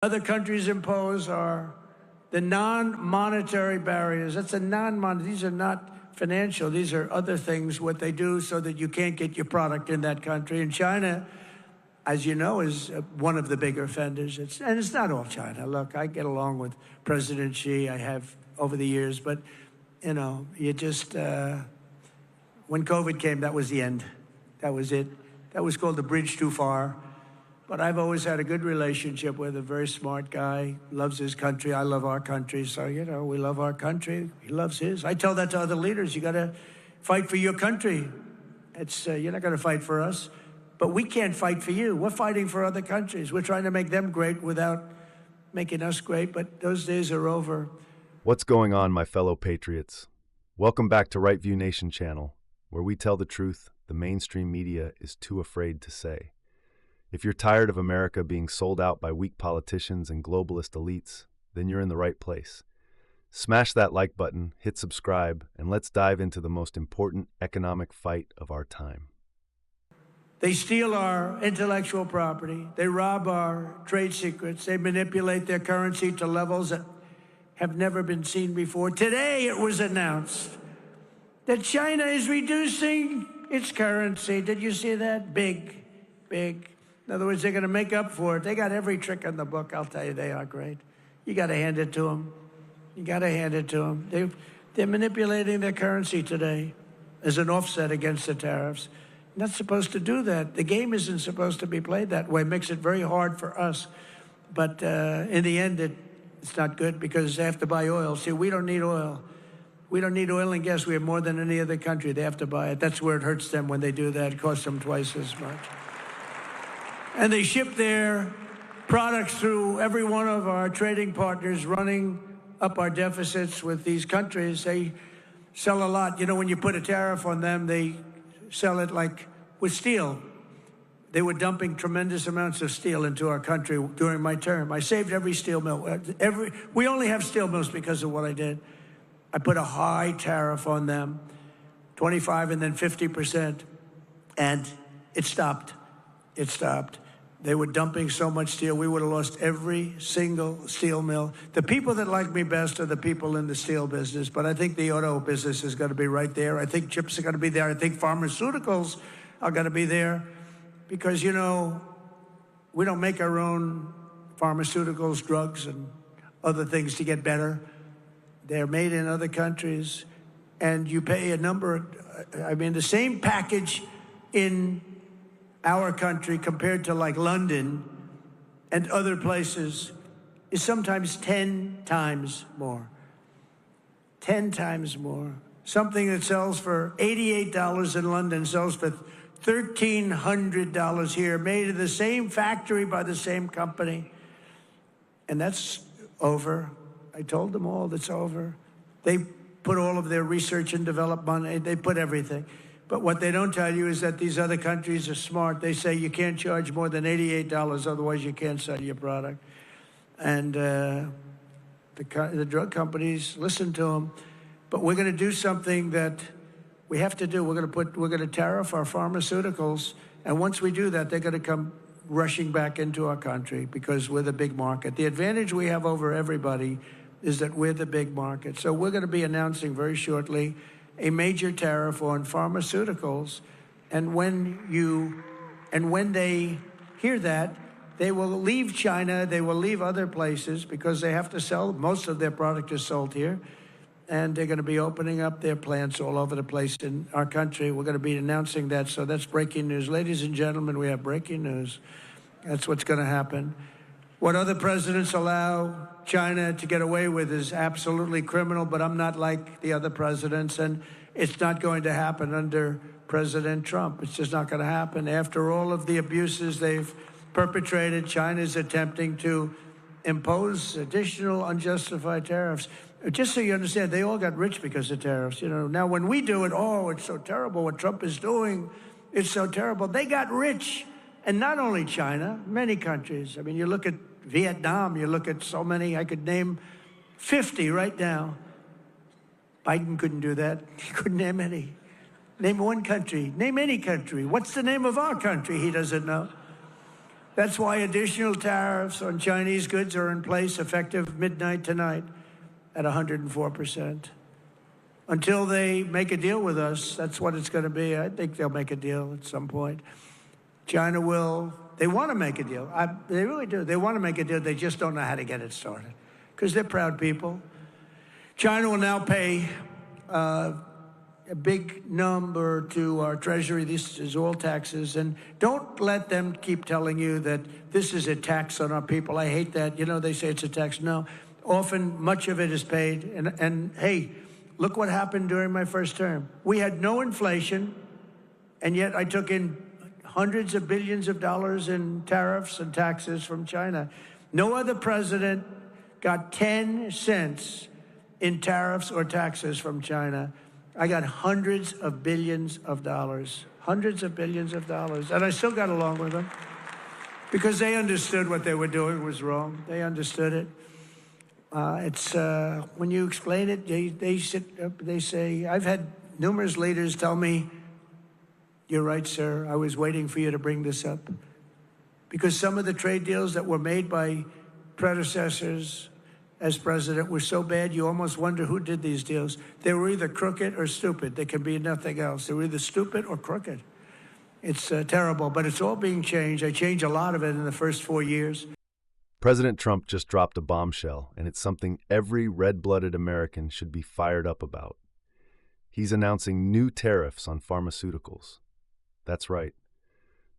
Other countries impose are the non-monetary barriers. That's a non-monetary. These are not financial. These are other things, what they do so that you can't get your product in that country. And China, as you know, is one of the bigger offenders. And it's not all China. Look, I get along with President Xi. I have over the years. But, you know, you just, when COVID came, that was the end. That was it. That was called the bridge too far. But I've always had a good relationship with a very smart guy, loves his country. I love our country. So, you know, we love our country. He loves his. I tell that to other leaders. You got to fight for your country. It's, you're not going to fight for us. But we can't fight for you. We're fighting for other countries. We're trying to make them great without making us great. But those days are over. What's going on, my fellow patriots? Welcome back to Right View Nation channel, where we tell the truth the mainstream media is too afraid to say. If you're tired of America being sold out by weak politicians and globalist elites, then you're in the right place. Smash that like button, hit subscribe, and let's dive into the most important economic fight of our time. They steal our intellectual property. They rob our trade secrets. They manipulate their currency to levels that have never been seen before. Today it was announced that China is reducing its currency. Did you see that? Big. In other words, they're going to make up for it. They got every trick in the book. I'll tell you, they are great. You got to hand it to them. You got to hand it to them. They're manipulating their currency today as an offset against the tariffs. Not supposed to do that. The game isn't supposed to be played that way. It makes it very hard for us. But in the end, it's not good because they have to buy oil. See, we don't need oil. We don't need oil and gas. We have more than any other country. They have to buy it. That's where it hurts them when they do that. It costs them twice as much. And they ship their products through every one of our trading partners, running up our deficits with these countries. They sell a lot. You know, when you put a tariff on them, they sell it like with steel. They were dumping tremendous amounts of steel into our country during my term. I saved every steel mill. We only have steel mills because of what I did. I put a high tariff on them, 25 and then 50%, and it stopped. It stopped. They were dumping so much steel, we would have lost every single steel mill. The people that like me best are the people in the steel business, but I think the auto business is going to be right there. I think chips are going to be there. I think pharmaceuticals are going to be there because, you know, we don't make our own pharmaceuticals, drugs, and other things to get better. They're made in other countries, and you pay a number, I mean, the same package in our country compared to like London and other places is sometimes 10 times more. 10 times more. Something that sells for $88 in London sells for $1,300 here, made in the same factory by the same company. And that's over. I told them all that's over. They put all of their research and development, they put everything. But what they don't tell you is that these other countries are smart. They say you can't charge more than $88, otherwise you can't sell your product. And the drug companies listen to them. But we're going to do something that we have to do. We're going to tariff our pharmaceuticals. And once we do that, they're going to come rushing back into our country because we're the big market. The advantage we have over everybody is that we're the big market. So we're going to be announcing very shortly a major tariff on pharmaceuticals, and when they hear that, they will leave China, they will leave other places because they have to sell, most of their product is sold here, and they're going to be opening up their plants all over the place in our country. We're going to be announcing that, so that's breaking news. Ladies and gentlemen, we have breaking news. That's what's going to happen. What other presidents allow China to get away with is absolutely criminal, but I'm not like the other presidents, and it's not going to happen under President Trump. It's just not going to happen. After all of the abuses they've perpetrated, China is attempting to impose additional unjustified tariffs. Just so you understand, they all got rich because of tariffs. You know, now when we do it, oh, it's so terrible what Trump is doing. It's so terrible. They got rich. And not only China, many countries. I mean, you look at Vietnam, you look at so many, I could name 50 right now. Biden couldn't do that. He couldn't name any. Name one country. Name any country. What's the name of our country? He doesn't know. That's why additional tariffs on Chinese goods are in place effective midnight tonight at 104%. Until they make a deal with us, that's what it's going to be. I think they'll make a deal at some point. China will. They want to make a deal. They really do. They want to make a deal. They just don't know how to get it started because they're proud people. China will now pay a big number to our Treasury. This is all taxes. And don't let them keep telling you that this is a tax on our people. I hate that. You know, they say it's a tax. No, often much of it is paid. And hey, look what happened during my first term. We had no inflation, and yet I took in hundreds of billions of dollars in tariffs and taxes from China. No other president got 10 cents in tariffs or taxes from China. I got hundreds of billions of dollars, hundreds of billions of dollars, and I still got along with them because they understood what they were doing was wrong. They understood it. It's when you explain it, they sit up, they say, I've had numerous leaders tell me, you're right, sir, I was waiting for you to bring this up. Because some of the trade deals that were made by predecessors as president were so bad, you almost wonder who did these deals. They were either crooked or stupid. There can be nothing else. They were either stupid or crooked. It's terrible, but it's all being changed. I changed a lot of it in the first 4 years. President Trump just dropped a bombshell, and it's something every red-blooded American should be fired up about. He's announcing new tariffs on pharmaceuticals. That's right.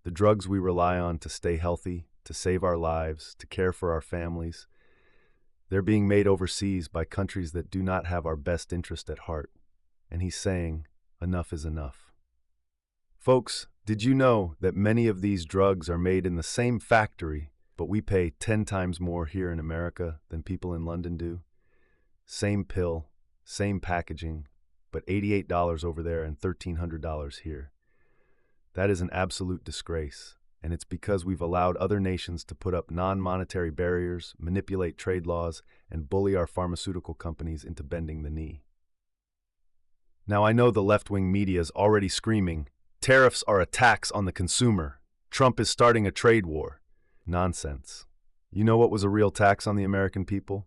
The drugs we rely on to stay healthy, to save our lives, to care for our families, they're being made overseas by countries that do not have our best interest at heart. And he's saying, enough is enough. Folks, did you know that many of these drugs are made in the same factory, but we pay 10 times more here in America than people in London do? Same pill, same packaging, but $88 over there and $1,300 here. That is an absolute disgrace, and it's because we've allowed other nations to put up non-monetary barriers, manipulate trade laws, and bully our pharmaceutical companies into bending the knee. Now, I know the left-wing media is already screaming, tariffs are a tax on the consumer. Trump is starting a trade war. Nonsense. You know what was a real tax on the American people?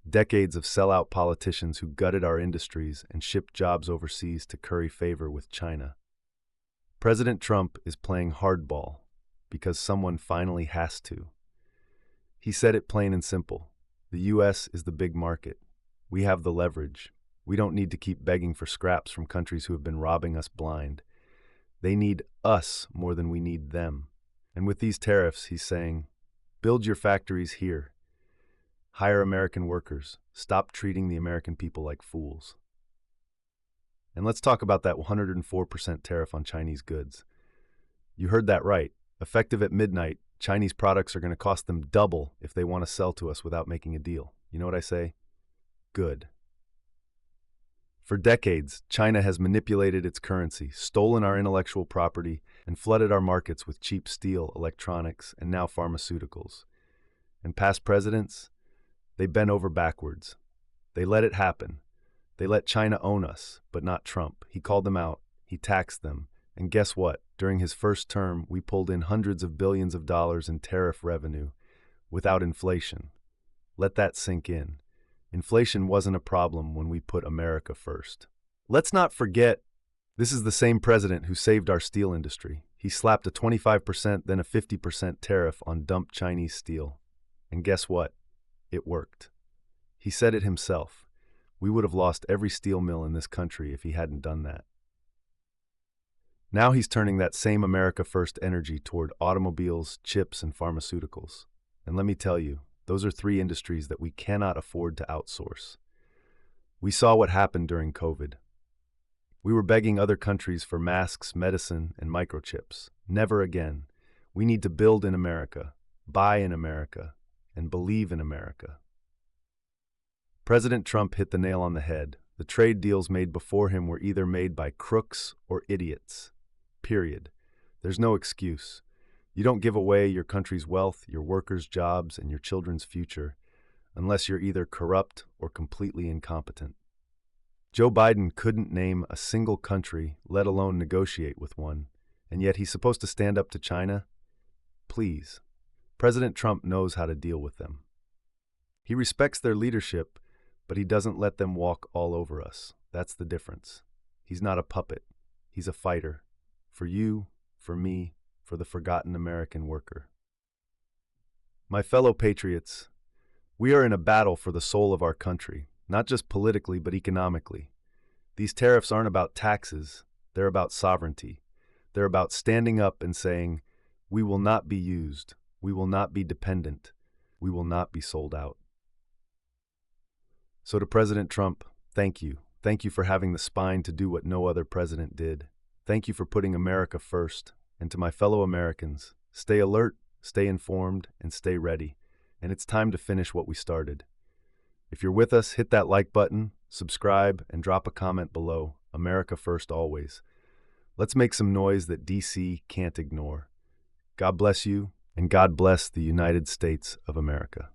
Decades of sellout politicians who gutted our industries and shipped jobs overseas to curry favor with China. President Trump is playing hardball because someone finally has to. He said it plain and simple. The U.S. is the big market. We have the leverage. We don't need to keep begging for scraps from countries who have been robbing us blind. They need us more than we need them. And with these tariffs, he's saying, build your factories here. Hire American workers. Stop treating the American people like fools. And let's talk about that 104% tariff on Chinese goods. You heard that right. Effective at midnight, Chinese products are going to cost them double if they want to sell to us without making a deal. You know what I say? Good. For decades, China has manipulated its currency, stolen our intellectual property, and flooded our markets with cheap steel, electronics, and now pharmaceuticals. And past presidents, they bent over backwards. They let it happen. They let China own us, but not Trump. He called them out. He taxed them. And guess what? During his first term, we pulled in hundreds of billions of dollars in tariff revenue without inflation. Let that sink in. Inflation wasn't a problem when we put America first. Let's not forget, this is the same president who saved our steel industry. He slapped a 25%, then a 50% tariff on dumped Chinese steel. And guess what? It worked. He said it himself. We would have lost every steel mill in this country if he hadn't done that. Now he's turning that same America First energy toward automobiles, chips, and pharmaceuticals. And let me tell you, those are 3 industries that we cannot afford to outsource. We saw what happened during COVID. We were begging other countries for masks, medicine, and microchips. Never again. We need to build in America, buy in America, and believe in America. President Trump hit the nail on the head. The trade deals made before him were either made by crooks or idiots. Period. There's no excuse. You don't give away your country's wealth, your workers' jobs, and your children's future unless you're either corrupt or completely incompetent. Joe Biden couldn't name a single country, let alone negotiate with one, and yet he's supposed to stand up to China? Please, President Trump knows how to deal with them. He respects their leadership, but he doesn't let them walk all over us. That's the difference. He's not a puppet. He's a fighter. For you, for me, for the forgotten American worker. My fellow patriots, we are in a battle for the soul of our country, not just politically but economically. These tariffs aren't about taxes, they're about sovereignty. They're about standing up and saying, we will not be used, we will not be dependent, we will not be sold out. So to President Trump, thank you. Thank you for having the spine to do what no other president did. Thank you for putting America first. And to my fellow Americans, stay alert, stay informed, and stay ready. And it's time to finish what we started. If you're with us, hit that like button, subscribe, and drop a comment below. America first always. Let's make some noise that DC can't ignore. God bless you, and God bless the United States of America.